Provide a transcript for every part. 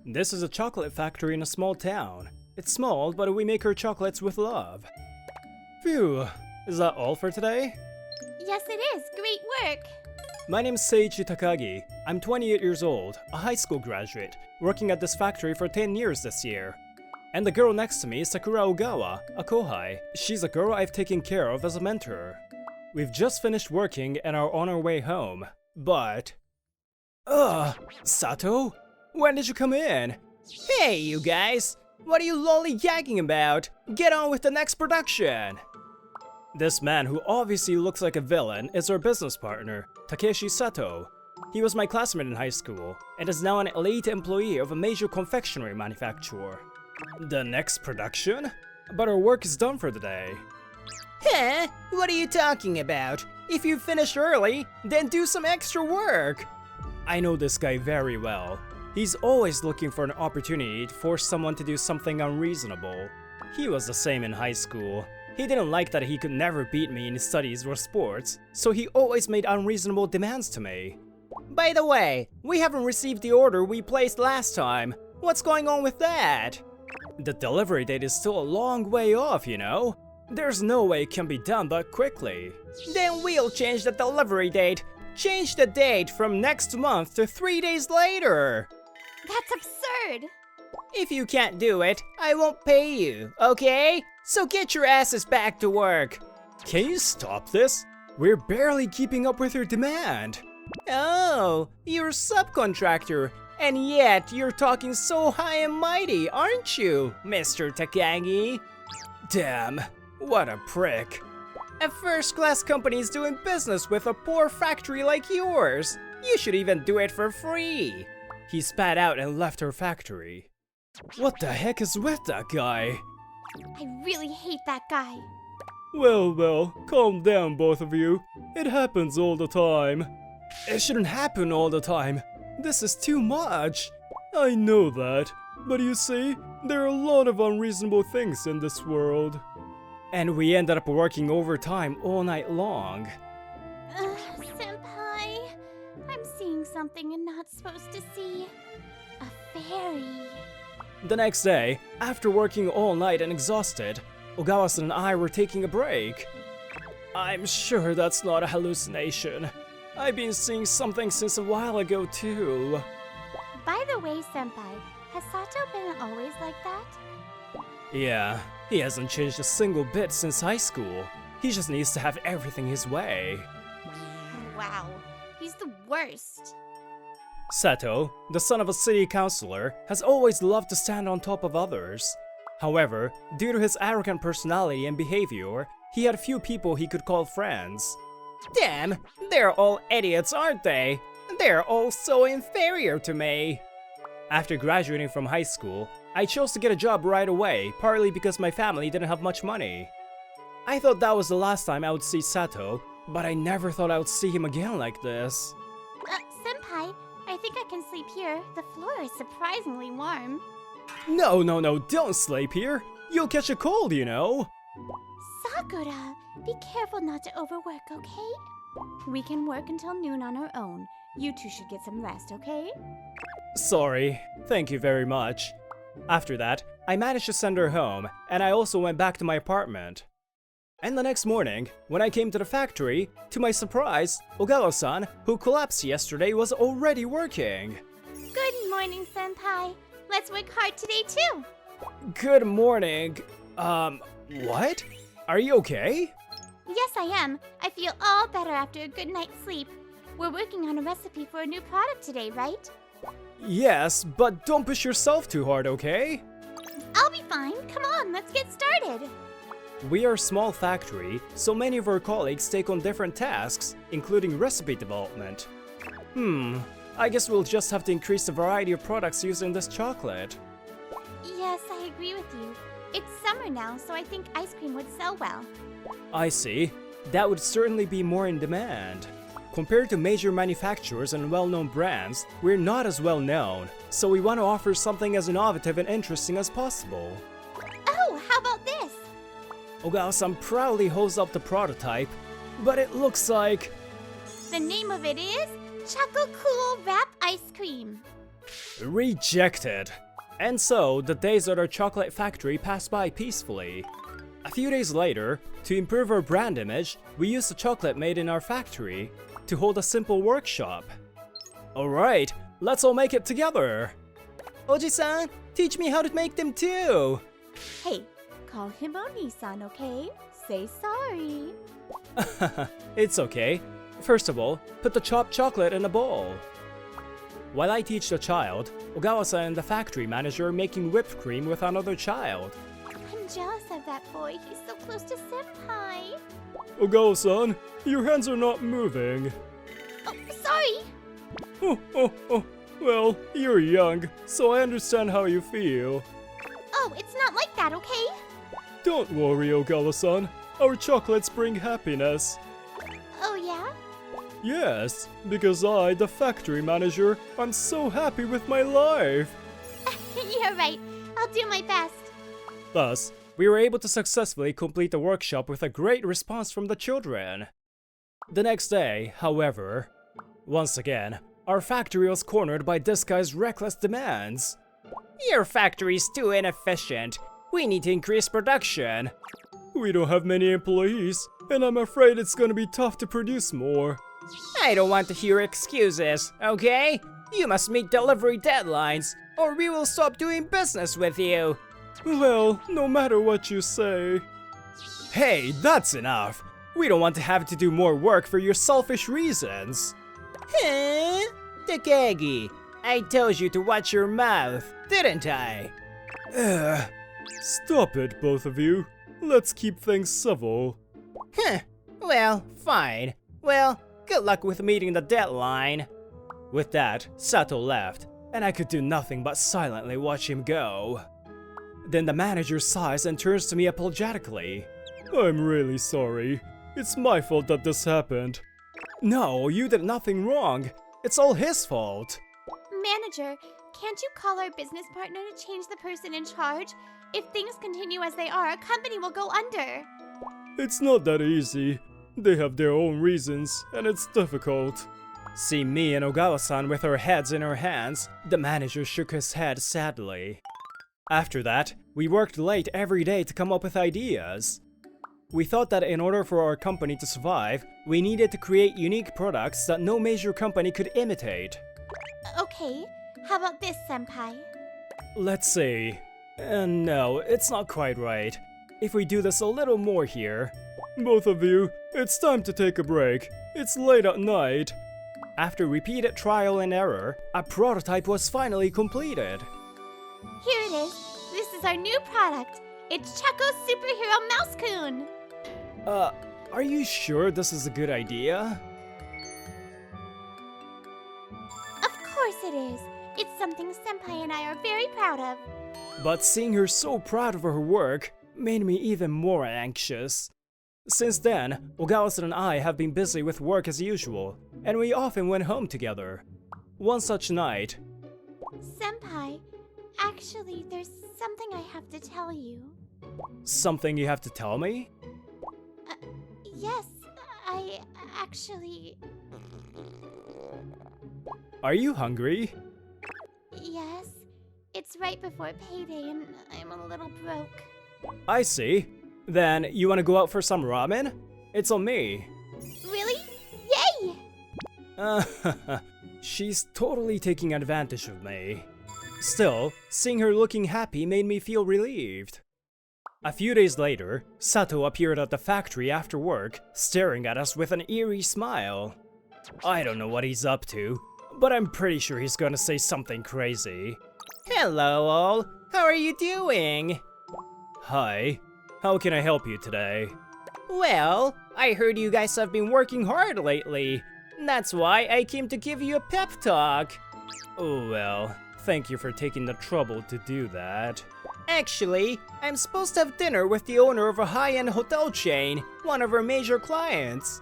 This is a chocolate factory in a small town. It's small, but we make our chocolates with love. Phew, is that all for today? Yes, it is. Great work. My name's Seiichi Takagi. I'm 28 years old, a high school graduate, working at this factory for 10 years this year. And the girl next to me is Sakura Ogawa, a kohai. She's a girl I've taken care of as a mentor. We've just finished working and are on our way home, but... Sato? When did you come in? Hey, you guys! What are you lollygagging about? Get on with the next production! This man, who obviously looks like a villain, is our business partner, Takeshi Sato. He was my classmate in high school, and is now an elite employee of a major confectionery manufacturer. The next production? But our work is done for the day. Huh? What are you talking about? If you finished early, then do some extra work! I know this guy very well. He's always looking for an opportunity to force someone to do something unreasonable. He was the same in high school. He didn't like that he could never beat me in studies or sports, so he always made unreasonable demands to me. By the way, we haven't received the order we placed last time. What's going on with that? The delivery date is still a long way off, you know? There's no way it can be done that quickly. Then we'll change the delivery date. Change the date from next month to 3 days later. That's absurd. If you can't do it, I won't pay you, okay? So get your asses back to work. Can you stop this? We're barely keeping up with your demand. Oh, you're a subcontractor, and yet you're talking so high and mighty, aren't you, Mr. Takagi? Damn, what a prick. A first-class company is doing business with a poor factory like yours. You should even do it for free. He spat out and left our factory. What the heck is with that guy? I really hate that guy. Well, calm down, both of you. It happens all the time. It shouldn't happen all the time. This is too much. I know that. But you see, there are a lot of unreasonable things in this world. And we ended up working overtime all night long. Senpai, I'm seeing something I'm not supposed to see. A fairy. The next day, after working all night and exhausted, Ogawa-san and I were taking a break. I'm sure that's not a hallucination. I've been seeing something since a while ago too. By the way, Senpai, has Sato been always like that? Yeah, he hasn't changed a single bit since high school. He just needs to have everything his way. Wow, he's the worst. Sato, the son of a city councilor, has always loved to stand on top of others. However, due to his arrogant personality and behavior, he had few people he could call friends. Damn, they're all idiots, aren't they? They're all so inferior to me. After graduating from high school, I chose to get a job right away, partly because my family didn't have much money. I thought that was the last time I would see Sato, but I never thought I would see him again like this. Senpai, I think I can sleep here. The floor is surprisingly warm. No, don't sleep here. You'll catch a cold, you know. Sakura, be careful not to overwork, okay? We can work until noon on our own. You two should get some rest, okay? Sorry. Thank you very much. After that, I managed to send her home, and I also went back to my apartment. And the next morning, when I came to the factory, to my surprise, Ogawa-san, who collapsed yesterday, was already working. Good morning, Senpai. Let's work hard today, too. Good morning. What? Are you okay? Yes, I am. I feel all better after a good night's sleep. We're working on a recipe for a new product today, right? Yes, but don't push yourself too hard, okay? I'll be fine. Come on, let's get started. We are a small factory, so many of our colleagues take on different tasks, including recipe development. I guess we'll just have to increase the variety of products used in this chocolate. Yes, I agree with you. It's summer now, so I think ice cream would sell well. I see. That would certainly be more in demand. Compared to major manufacturers and well-known brands, we're not as well known, so we want to offer something as innovative and interesting as possible. Oh, how about this? Ogawa-san proudly holds up the prototype, but it looks like... The name of it is Choco Cool Wrap Ice Cream. Rejected. And so, the days at our chocolate factory passed by peacefully. A few days later, to improve our brand image, we used the chocolate made in our factory to hold a simple workshop. Alright, let's all make it together! Oji-san, teach me how to make them too! Hey, call him Oni-san, okay? Say sorry. It's okay. First of all, put the chopped chocolate in a bowl. While I teach the child, Ogawa-san and the factory manager are making whipped cream with another child. I'm jealous of that boy. He's so close to Senpai. Ogawa-san, your hands are not moving. Oh, sorry. Oh. Well, you're young, so I understand how you feel. Oh, it's not like that, okay? Don't worry, Ogawa-san. Our chocolates bring happiness. Oh, yeah? Yes, because I, the factory manager, I'm so happy with my life. You're right. I'll do my best. Thus, we were able to successfully complete the workshop with a great response from the children. The next day, however, once again, our factory was cornered by this guy's reckless demands. Your factory's too inefficient. We need to increase production. We don't have many employees, and I'm afraid it's gonna be tough to produce more. I don't want to hear excuses, okay? You must meet delivery deadlines, or we will stop doing business with you. Well, no matter what you say. Hey, that's enough. We don't want to have to do more work for your selfish reasons. Huh? Takagi, I told you to watch your mouth, didn't I? Stop it, both of you. Let's keep things civil. Well, fine. Well, good luck with meeting the deadline. With that, Sato left, and I could do nothing but silently watch him go. Then the manager sighs and turns to me apologetically. I'm really sorry. It's my fault that this happened. No, you did nothing wrong. It's all his fault. Manager, can't you call our business partner to change the person in charge? If things continue as they are, our company will go under. It's not that easy. They have their own reasons, and it's difficult. See me and Ogawa-san with our heads in our hands, the manager shook his head sadly. After that, we worked late every day to come up with ideas. We thought that in order for our company to survive, we needed to create unique products that no major company could imitate. Okay, how about this, Senpai? Let's see. No, it's not quite right. If we do this a little more here. Both of you, it's time to take a break. It's late at night. After repeated trial and error, a prototype was finally completed. Here it is. This is our new product. It's Chaco's Superhero Mouse-kun. Are you sure this is a good idea? Of course it is. It's something Senpai and I are very proud of. But seeing her so proud of her work made me even more anxious. Since then, Ogawa-san and I have been busy with work as usual, and we often went home together. One such night... Senpai, actually, there's something I have to tell you. Something you have to tell me? Yes, I actually... Are you hungry? Yes, it's right before payday and I'm a little broke. I see. Then, you wanna go out for some ramen? It's on me. Really? Yay! She's totally taking advantage of me. Still, seeing her looking happy made me feel relieved. A few days later, Sato appeared at the factory after work, staring at us with an eerie smile. I don't know what he's up to, but I'm pretty sure he's gonna say something crazy. Hello all, how are you doing? Hi, how can I help you today? Well, I heard you guys have been working hard lately. That's why I came to give you a pep talk. Oh well, thank you for taking the trouble to do that. Actually, I'm supposed to have dinner with the owner of a high-end hotel chain, one of our major clients.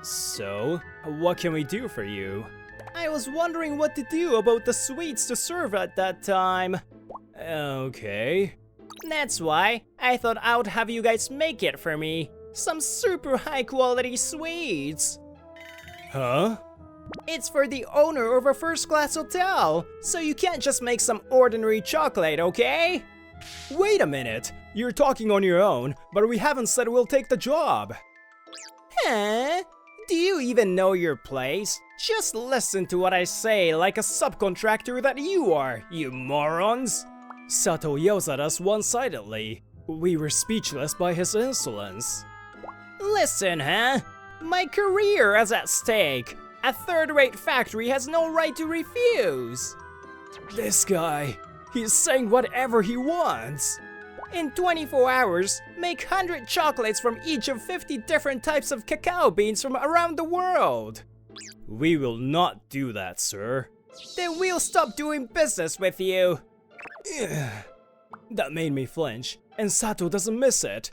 So, what can we do for you? I was wondering what to do about the sweets to serve at that time. Okay. That's why I thought I would have you guys make it for me. Some super high-quality sweets. Huh? It's for the owner of a first-class hotel, so you can't just make some ordinary chocolate, okay? Wait a minute, you're talking on your own, but we haven't said we'll take the job. Huh? Do you even know your place? Just listen to what I say like a subcontractor that you are, you morons! Sato yells at us one-sidedly. We were speechless by his insolence. Listen, huh? My career is at stake. A third-rate factory has no right to refuse. This guy, he's saying whatever he wants. In 24 hours, make 100 chocolates from each of 50 different types of cacao beans from around the world. We will not do that, sir. Then we'll stop doing business with you. That made me flinch, and Sato doesn't miss it.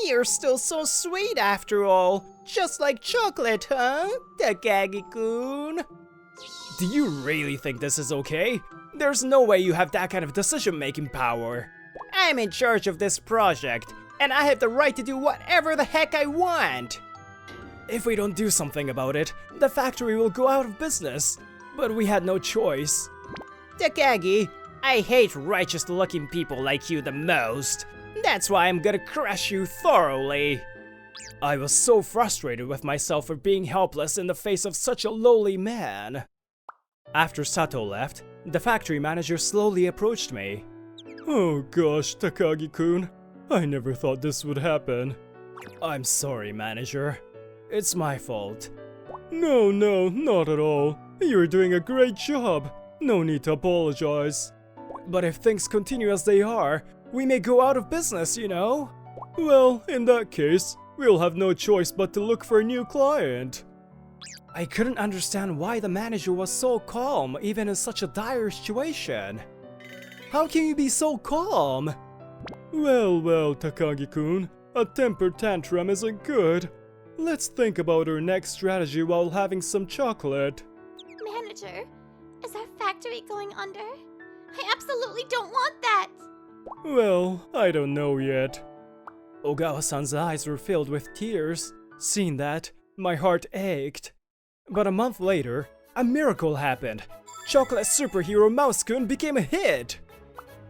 You're still so sweet after all. Just like chocolate, huh, Takagi-kun? Do you really think this is okay? There's no way you have that kind of decision-making power. I'm in charge of this project, and I have the right to do whatever the heck I want. If we don't do something about it, the factory will go out of business. But we had no choice. Takagi, I hate righteous-looking people like you the most. That's why I'm gonna crush you thoroughly. I was so frustrated with myself for being helpless in the face of such a lowly man. After Sato left, the factory manager slowly approached me. Oh gosh, Takagi-kun, I never thought this would happen. I'm sorry, manager. It's my fault. No, not at all. You're doing a great job. No need to apologize. But if things continue as they are, we may go out of business, you know? Well, in that case, we'll have no choice but to look for a new client. I couldn't understand why the manager was so calm even in such a dire situation. How can you be so calm? Well, Takagi-kun, a temper tantrum isn't good. Let's think about our next strategy while having some chocolate. Manager, is our factory going under? I absolutely don't want that! Well, I don't know yet. Ogawa-san's eyes were filled with tears. Seeing that, my heart ached. But a month later, a miracle happened. Chocolate superhero Mouse-kun became a hit.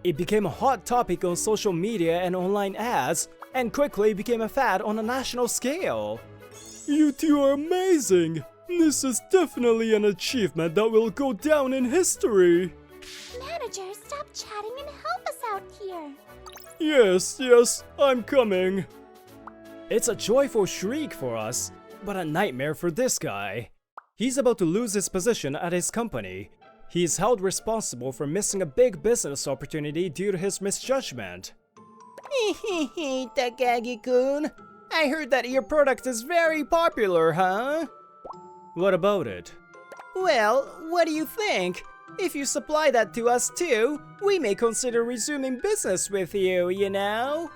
It became a hot topic on social media and online ads, and quickly became a fad on a national scale. You two are amazing! This is definitely an achievement that will go down in history! Manager, stop chatting and help us out here! Yes, I'm coming. It's a joyful shriek for us, but a nightmare for this guy. He's about to lose his position at his company. He's held responsible for missing a big business opportunity due to his misjudgment. Hehehe, Takagi-kun. I heard that your product is very popular, huh? What about it? Well, what do you think? If you supply that to us too, we may consider resuming business with you, you know?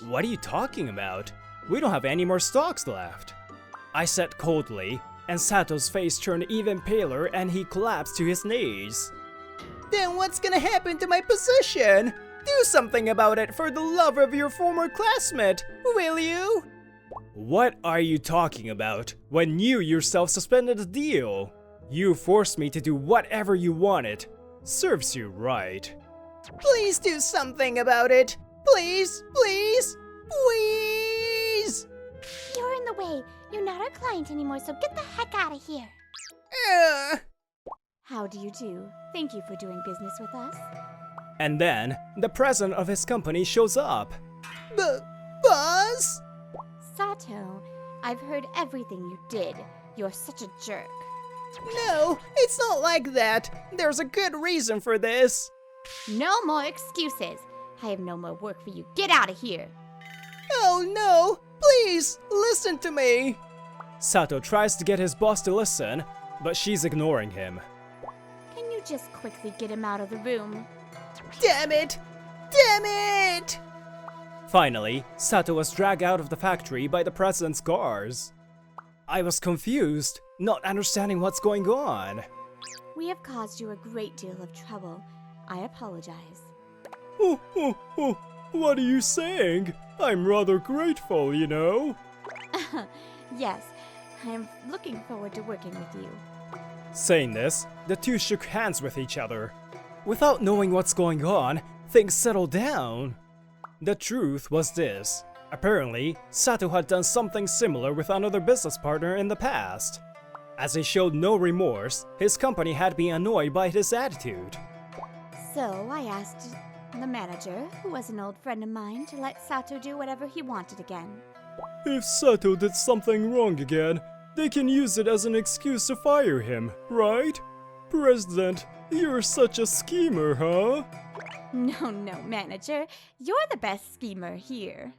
What are you talking about? We don't have any more stocks left. I said coldly, and Sato's face turned even paler and he collapsed to his knees. Then what's gonna happen to my position? Do something about it for the love of your former classmate, will you? What are you talking about when you yourself suspended the deal? You forced me to do whatever you wanted. Serves you right. Please do something about it. Please. You're in the way. You're not our client anymore, so get the heck out of here. How do you do? Thank you for doing business with us. And then, the president of his company shows up. Boss? Sato, I've heard everything you did. You're such a jerk. No, it's not like that. There's a good reason for this. No more excuses. I have no more work for you. Get out of here. Oh no, please, listen to me. Sato tries to get his boss to listen, but she's ignoring him. Can you just quickly get him out of the room? Damn it! Finally, Sato was dragged out of the factory by the president's guards. I was confused, not understanding what's going on. We have caused you a great deal of trouble. I apologize. What are you saying? I'm rather grateful, you know. Yes. I'm looking forward to working with you. Saying this, the two shook hands with each other. Without knowing what's going on, things settled down. The truth was this. Apparently, Sato had done something similar with another business partner in the past. As he showed no remorse, his company had been annoyed by his attitude. So I asked the manager, who was an old friend of mine, to let Sato do whatever he wanted again. If Sato did something wrong again, they can use it as an excuse to fire him, right? President, you're such a schemer, huh? No, manager. You're the best schemer here.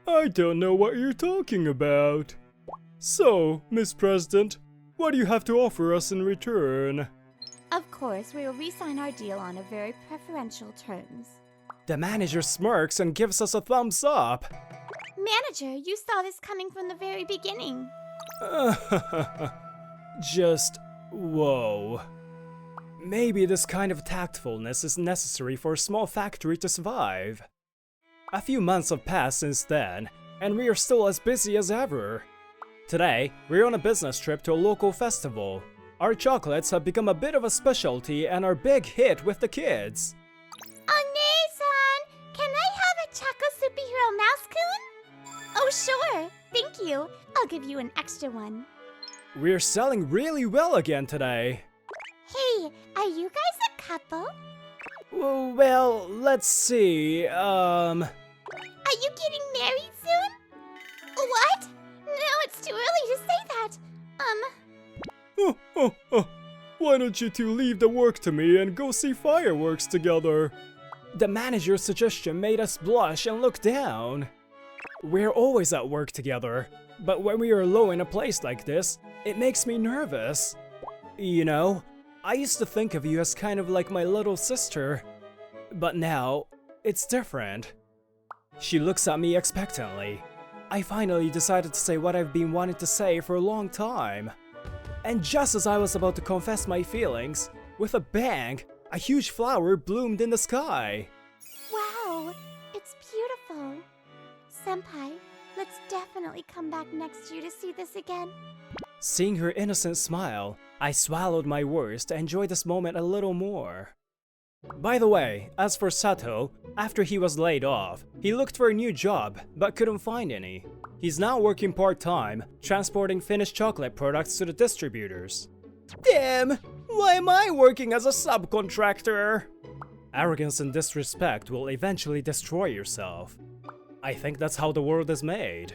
I don't know what you're talking about. So, Miss President, what do you have to offer us in return? Of course, we will re-sign our deal on a very preferential terms. The manager smirks and gives us a thumbs up. Manager, you saw this coming from the very beginning. Just whoa. Maybe this kind of tactfulness is necessary for a small factory to survive. A few months have passed since then, and we are still as busy as ever. Today, we're on a business trip to a local festival. Our chocolates have become a bit of a specialty and are a big hit with the kids. Onesan, can I have a chocolate superhero mouse-kun? Oh, sure. Thank you. I'll give you an extra one. We're selling really well again today. Hey, are you guys a couple? Well, let's see, Are you getting married soon? What? No, it's too early to say that. Why don't you two leave the work to me and go see fireworks together? The manager's suggestion made us blush and look down. We're always at work together, but when we are alone in a place like this, it makes me nervous. You know, I used to think of you as kind of like my little sister, but now, it's different. She looks at me expectantly. I finally decided to say what I've been wanting to say for a long time. And just as I was about to confess my feelings, with a bang, a huge flower bloomed in the sky. Wow, it's beautiful. Senpai, let's definitely come back next year to see this again. Seeing her innocent smile, I swallowed my words to enjoy this moment a little more. By the way, as for Sato, after he was laid off, he looked for a new job, but couldn't find any. He's now working part-time, transporting finished chocolate products to the distributors. Damn! Why am I working as a subcontractor? Arrogance and disrespect will eventually destroy yourself. I think that's how the world is made.